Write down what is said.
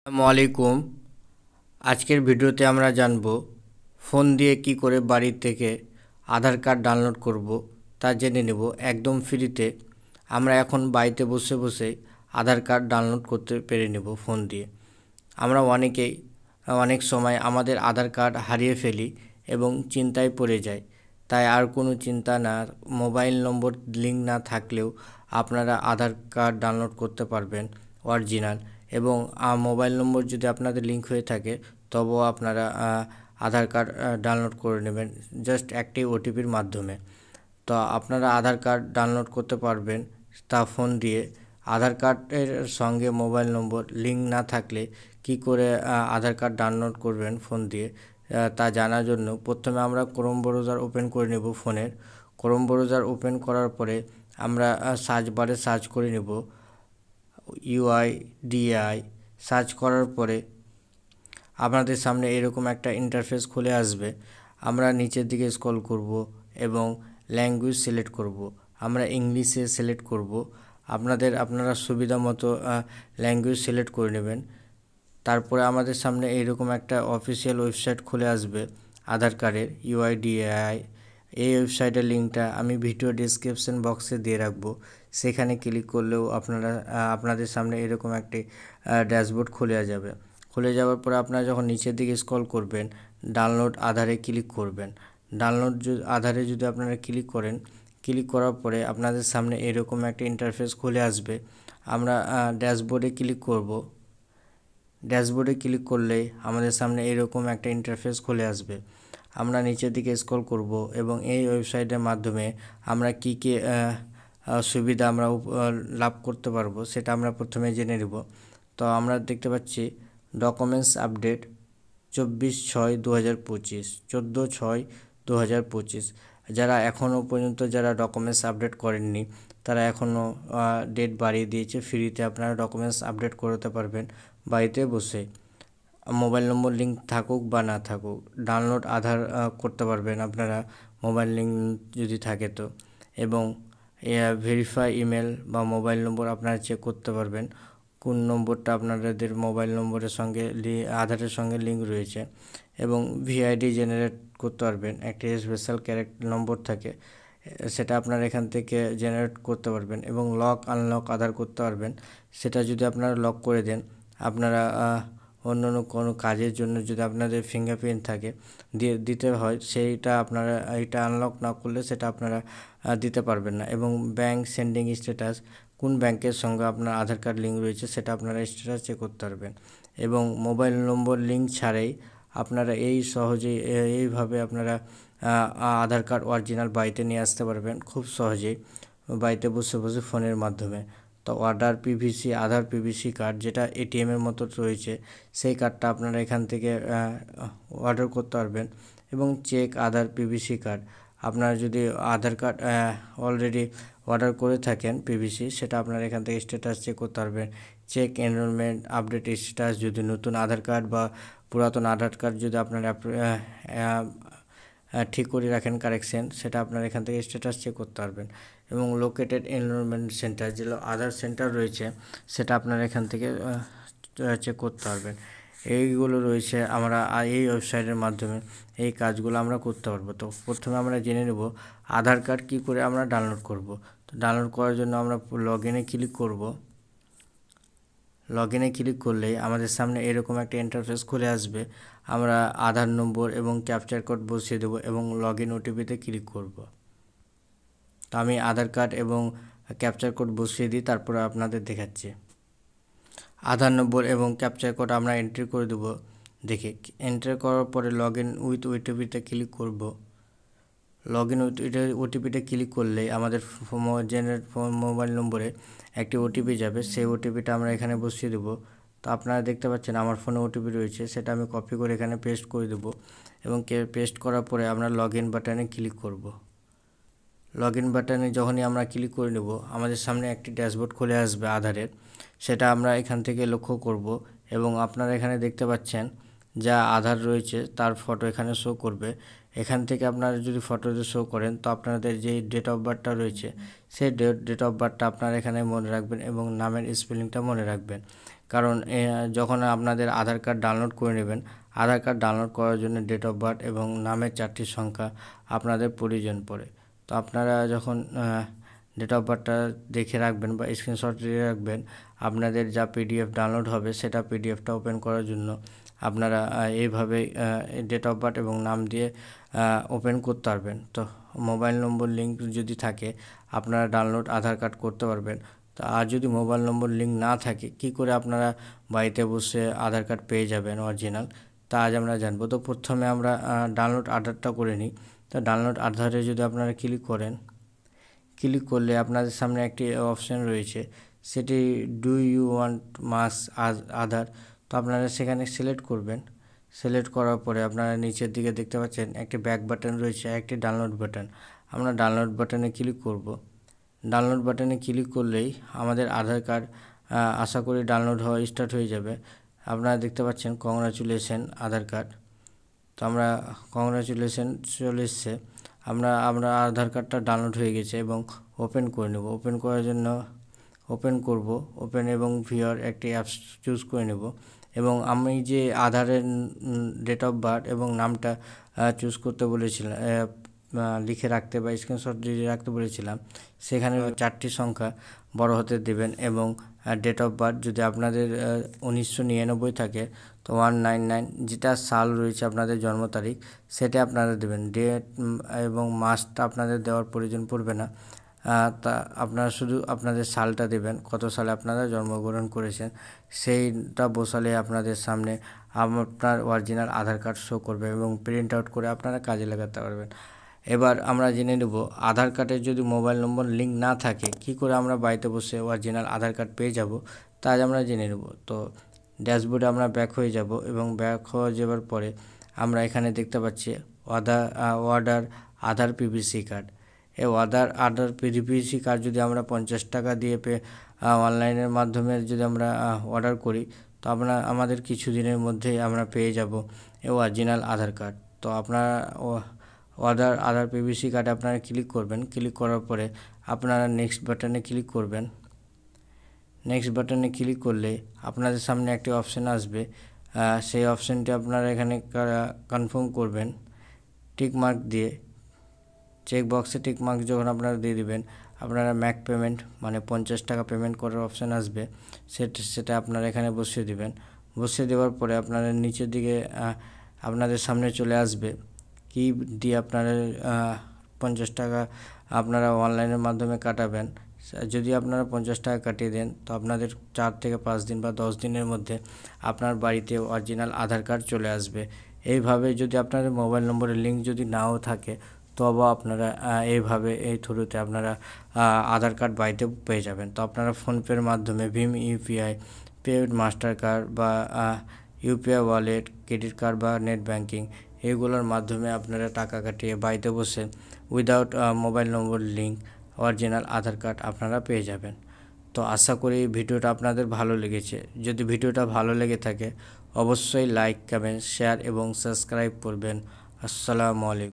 আসসালামু আলাইকুম। আজকের ভিডিওতে আমরা জানব ফোন দিয়ে কি করে বাড়ি থেকে আধার কার্ড ডাউনলোড করব তা জেনে নেব একদম ফ্রিতে। আমরা এখন বাড়িতে বসে বসে আধার কার্ড ডাউনলোড করতে পেরে নেব ফোন দিয়ে। আমরা অনেকেই অনেক সময় আমাদের আধার কার্ড হারিয়ে ফেলি এবং চিন্তায় পড়ে যাই। তাই আর কোনো চিন্তা না, মোবাইল নম্বর লিঙ্ক না থাকলেও আপনারা আধার কার্ড ডাউনলোড করতে পারবেন অরিজিনাল। এবং মোবাইল নম্বর যদি আপনাদের লিঙ্ক হয়ে থাকে তবেও আপনারা আধার কার্ড ডাউনলোড করে নেবেন জাস্ট একটি ওটিপির মাধ্যমে। তো আপনারা আধার কার্ড ডাউনলোড করতে পারবেন তা ফোন দিয়ে। আধার কার্ডের সঙ্গে মোবাইল নম্বর লিঙ্ক না থাকলে কি করে আধার কার্ড ডাউনলোড করবেন ফোন দিয়ে তা জানার জন্য প্রথমে আমরা ক্রোম ব্রাউজার ওপেন করে নেব ফোনের। ক্রোম ব্রাউজার ওপেন করার পরে আমরা সার্চ বারে সার্চ করে নেব UIDAI। সার্চ করার পরে আপনাদের সামনে এরকম একটা ইন্টারফেস খুলে আসবে। আমরা নিচের দিকে স্ক্রল করব এবং ল্যাঙ্গুয়েজ সিলেক্ট করব। আমরা ইংলিশে সিলেক্ট করব। আপনারা সুবিধা মতো ল্যাঙ্গুয়েজ সিলেক্ট করে নেবেন। তারপরে আমাদের সামনে এইরকম একটা অফিসিয়াল ওয়েবসাইট খুলে আসবে আধার কার্ডের UIDAI। এই ওয়েবসাইটের লিঙ্কটা আমি ভিডিও ডেসক্রিপশন বক্সে দিয়ে রাখবো। সেখানে ক্লিক করলেও আপনাদের সামনে এরকম একটি ড্যাশবোর্ড খুলে যাবে। খুলে যাওয়ার পরে আপনারা যখন নিচের দিকে স্ক্রল করবেন ডাউনলোড আধারে ক্লিক করবেন। ডাউনলোড আধারে যদি আপনারা ক্লিক করেন, ক্লিক করার পরে আপনাদের সামনে এরকম একটা ইন্টারফেস খুলে আসবে। আমরা ড্যাশবোর্ডে ক্লিক করব। ড্যাশবোর্ডে ক্লিক করলেই আমাদের সামনে এরকম একটা ইন্টারফেস খুলে আসবে। আমরা নিচের দিকে স্ক্রল করব এবং এই ওয়েবসাইটের মাধ্যমে আমরা কী কী সুবিধা আমরা লাভ করতে পারবো সেটা আমরা প্রথমে জেনে নেব। তো আমরা দেখতে পাচ্ছি ডকুমেন্টস আপডেট 24/6/2025, 14/6/2025। যারা এখনও পর্যন্ত যারা ডকুমেন্টস আপডেট করেননি তারা এখনও ডেট বাড়িয়ে দিয়েছে। ফ্রিতে আপনারা ডকুমেন্টস আপডেট করতে পারবেন বাড়িতে বসে। মোবাইল নম্বর লিঙ্ক থাকুক বা না থাকুক ডাউনলোড আধার করতে পারবেন আপনারা মোবাইল লিঙ্ক যদি থাকে তো। এবং ভেরিফাই ইমেল বা মোবাইল নম্বর আপনারা চেক করতে পারবেন কোন নম্বরটা আপনাদের মোবাইল নম্বরের সঙ্গে আধারের সঙ্গে লিঙ্ক রয়েছে। এবং VID জেনারেট করতে পারবেন, একটি স্পেশাল ক্যারেক্টার নম্বর থাকে সেটা আপনারা এখান থেকে জেনারেট করতে পারবেন। এবং লক আনলক আধার করতে পারবেন। সেটা যদি আপনারা লক করে দেন, আপনারা অন্য কোনো কাজের জন্য যদি আপনাদের ফিঙ্গারপ্রিন্ট থাকে দিতে হয়, সেইটা আপনারা এইটা আনলক না করলে সেটা আপনারা দিতে পারবেন না। এবং ব্যাংক সেন্ডিং স্ট্যাটাস, কোন ব্যাংকের সঙ্গে আপনার আধার কার্ড লিঙ্ক রয়েছে সেটা আপনারা স্ট্যাটাস চেক করতে পারবেন। এবং মোবাইল নম্বর লিঙ্ক ছাড়াই আপনারা সহজেই এইভাবে আপনারা আধার কার্ড অরিজিনাল বাড়িতে নিয়ে আসতে পারবেন খুব সহজেই বাড়িতে বসে বসে ফোনের মাধ্যমে। তো আধার PVC কার্ড যেটা ATM-এর মতো রয়েছে সেই কার্ডটা আপনারা এখান থেকে অর্ডার করতে পারবেন। এবং চেক আধার PVC কার্ড, আপনারা যদি আধার কার্ড অলরেডি অর্ডার করে থাকেন PVC, সেটা আপনারা এখান থেকে স্ট্যাটাস চেক করতে পারবেন। চেক এনরোলমেন্ট আপডেট স্ট্যাটাস, যদি নতুন আধার কার্ড বা পুরাতন আধার কার্ড যদি আপনারা ঠিক করে রাখেন কারেকশন, সেটা আপনারা এখান থেকে স্ট্যাটাস চেক করতে পারবেন। এবং লোকেটেড এনরোলমেন্ট সেন্টার, যেগুলো আধার সেন্টার রয়েছে সেটা আপনারা এখান থেকে চেক করতে পারবেন। এইগুলো রয়েছে আমরা এই ওয়েবসাইটের মাধ্যমে এই কাজগুলো আমরা করতে পারবো। তো প্রথমে আমরা জেনে নেব আধার কার্ড কী করে আমরা ডাউনলোড করব। তো ডাউনলোড করার জন্য আমরা লগইনে ক্লিক করব। লগইনে ক্লিক করলেই আমাদের সামনে এরকম একটা ইন্টারফেস খুলে আসবে। আমরা আধার নম্বর এবং ক্যাপচার কোড বসিয়ে দেবো এবং লগইন OTP-তে ক্লিক করব। তো আমি আধার কার্ড এবং ক্যাপচার কোড বসিয়ে দিই, তারপরে আপনাদের দেখাচ্ছি। আধার নম্বর এবং ক্যাপচার কোড আমরা এন্ট্রি করে দেবো। দেখে এন্টার করার পরে লগইন উইথ OTP-তে ক্লিক করব। লগইন উইথ OTP-তে ক্লিক করলে আমাদের জেনারেট মোবাইল নম্বরে একটি OTP যাবে। সেই OTP-টা আমরা এখানে বসিয়ে দেবো। তো আপনারা দেখতে পাচ্ছেন আমার ফোনে OTP রয়েছে, সেটা আমি কপি করে এখানে পেস্ট করে দেবো। এবং পেস্ট করার পরে আমরা লগইন বাটনে ক্লিক করব। লগইন বাটনে যখনই আমরা ক্লিক করে নেব আমাদের সামনে একটি ড্যাশবোর্ড খুলে আসবে আধারের, সেটা আমরা এখান থেকে লক্ষ্য করব। এবং আপনারা এখানে দেখতে পাচ্ছেন যা আধার রয়েছে তার ফটো এখানে শো করবে। এখান থেকে আপনারা যদি ফটোতে শো করেন তো আপনাদের যে ডেট অফ বার্থটা রয়েছে সেই ডেট অফ বার্থটা আপনারা এখানে মনে রাখবেন এবং নামের স্পেলিংটা মনে রাখবেন। কারণ যখন আপনাদের আধার কার্ড ডাউনলোড করে নেবেন, আধার কার্ড ডাউনলোড করার জন্য ডেট অফ বার্থ এবং নামের 4টি সংখ্যা আপনাদের প্রয়োজন পড়ে। তো আপনারা যখন ডেট অফ বার্থটা দেখে রাখবেন বা স্ক্রিনশট দিয়ে রাখবেন, আপনাদের যা পিডিএফ ডাউনলোড হবে সেটা পিডিএফটা ওপেন করার জন্য আপনারা এইভাবে ডেট অফ বার্থ এবং নাম দিয়ে ওপেন করতে পারবেন। তো মোবাইল নম্বর লিঙ্ক যদি থাকে আপনারা ডাউনলোড আধার কার্ড করতে পারবেন। তো আর যদি মোবাইল নম্বর লিঙ্ক না থাকে কী করে আপনারা বাড়িতে বসে আধার কার্ড পেয়ে যাবেন অরিজিনাল, তা আজ আমরা জানবো। তো প্রথমে আমরা ডাউনলোড আধারটা করে নিই। তো ডাউনলোড আধারে যদি আপনারা ক্লিক করেন, ক্লিক করলে আপনাদের সামনে একটি অপশান রয়েছে, সেটি ডু ইউ ওয়ান্ট মাস আধার। তো আপনারা সেখানে সিলেক্ট করবেন। সিলেক্ট করার পরে আপনারা নিচের দিকে দেখতে পাচ্ছেন একটি ব্যাক বাটন রয়েছে, একটি ডাউনলোড বাটন। আমরা ডাউনলোড বাটনে ক্লিক করব। ডাউনলোড বাটনে ক্লিক করলেই আমাদের আধার কার্ড আশা করি ডাউনলোড হওয়া স্টার্ট হয়ে যাবে। আপনারা দেখতে পাচ্ছেন কংগ্রাচুলেশন আধার কার্ড। তো আমরা কংগ্রাচুলেশন চলে এসছে, আমরা আধার কার্ডটা ডাউনলোড হয়ে গেছে এবং ওপেন করে নেব। ওপেন করার জন্য ওপেন করব, ওপেন এবং ভিউয়ার একটি অ্যাপস চুজ করে নেব এবং আমি যে আধারের ডেট অফ বার্থ এবং নামটা চুজ করতে বলেছিলাম, লিখে রাখতে বা স্ক্রিনশট দিয়ে রাখতে বলেছিলাম, সেখানে 4টি সংখ্যা বড় হতে দেবেন এবং ডেট অফ বার্থ যদি আপনাদের 1999 থাকে তো 199, যেটা সাল রয়েছে আপনাদের জন্ম তারিখ সেটা আপনারা দেবেন। ডেট এবং মাসটা আপনাদের দেওয়ার প্রয়োজন পড়বে না, তা আপনারা শুধু আপনাদের সালটা দেবেন, কত সালে আপনারা জন্মগ্রহণ করেছেন সেইটা বসালে আপনাদের সামনে আপনার অরিজিনাল আধার কার্ড শো করবে এবং প্রিন্ট আউট করে আপনারা কাজে লাগাতে পারবেন। এবার আমরা জেনে নেব আধার কার্ডের যদি মোবাইল নম্বর লিঙ্ক না থাকে কি করে আমরা বাড়িতে বসে অরিজিনাল আধার কার্ড পেয়ে যাব, তা আজ আমরা জেনে নেব। তো ড্যাশবোর্ডে আমরা ব্যাক হয়ে যাব এবং ব্যাক হয়ে যাওয়ার পরে আমরা এখানে দেখতে পাচ্ছি অর্ডার আধার পিভিসি কার্ড। এই আধার পিভিসি কার্ড যদি আমরা 50 টাকা দিয়ে অনলাইনের মাধ্যমে যদি আমরা অর্ডার করি তো আমাদের কিছু দিনের মধ্যেই আমরা পেয়ে যাব এই অরিজিনাল আধার কার্ড। তো আপনারা আধার পিভিসি কার্ডে আপনারা ক্লিক করবেন। ক্লিক করার পরে আপনারা নেক্সট বাটনে ক্লিক করবেন। নেক্সট বাটনে ক্লিক করলে আপনাদের সামনে একটি অপশান আসবে, সেই অপশানটি আপনারা এখানে কনফার্ম করবেন টিক মার্ক দিয়ে। চেক বক্সে টিক মার্ক যখন আপনারা দিয়ে দিবেন আপনারা ম্যাক পেমেন্ট মানে 50 টাকা পেমেন্ট করার অপশান আসবে, সেটা আপনারা এখানে বসিয়ে দিবেন। বসিয়ে দেওয়ার পরে আপনারা নিচের দিকে আপনাদের সামনে চলে আসবে কি দিয়ে আপনারা 50 টাকা আপনারা অনলাইনের মাধ্যমে কাটাবেন। যদি আপনারা 50 টাকা কাটিয়ে দেন তো আপনাদের 4 থেকে 5 দিন বা 10 দিনের মধ্যে আপনার বাড়িতে অরিজিনাল আধার কার্ড চলে আসবে। এইভাবে যদি আপনাদের মোবাইল নম্বরের লিঙ্ক যদি নাও থাকে তবে আপনারা এইভাবে এই থ্রুতে আপনারা আধার কার্ড বাড়িতে পেয়ে যাবেন। তো আপনারা ফোনপের মাধ্যমে ভীম ইউপিআই, মাস্টার কার্ড বা ইউপিআই ওয়ালেট, ক্রেডিট কার্ড বা নেট ব্যাঙ্কিং এইগুলোর মাধ্যমে আপনারা টাকা কাটিয়ে বাড়িতে বসে without mobile number link original Aadhaar card আপনারা পেয়ে যাবেন। তো আশা করি ভিডিওটা আপনাদের ভালো লেগেছে। যদি ভিডিওটা ভালো লেগে থাকে অবশ্যই লাইক, কমেন্ট, শেয়ার এবং সাবস্ক্রাইব করবেন। আসসালামু আলাইকুম।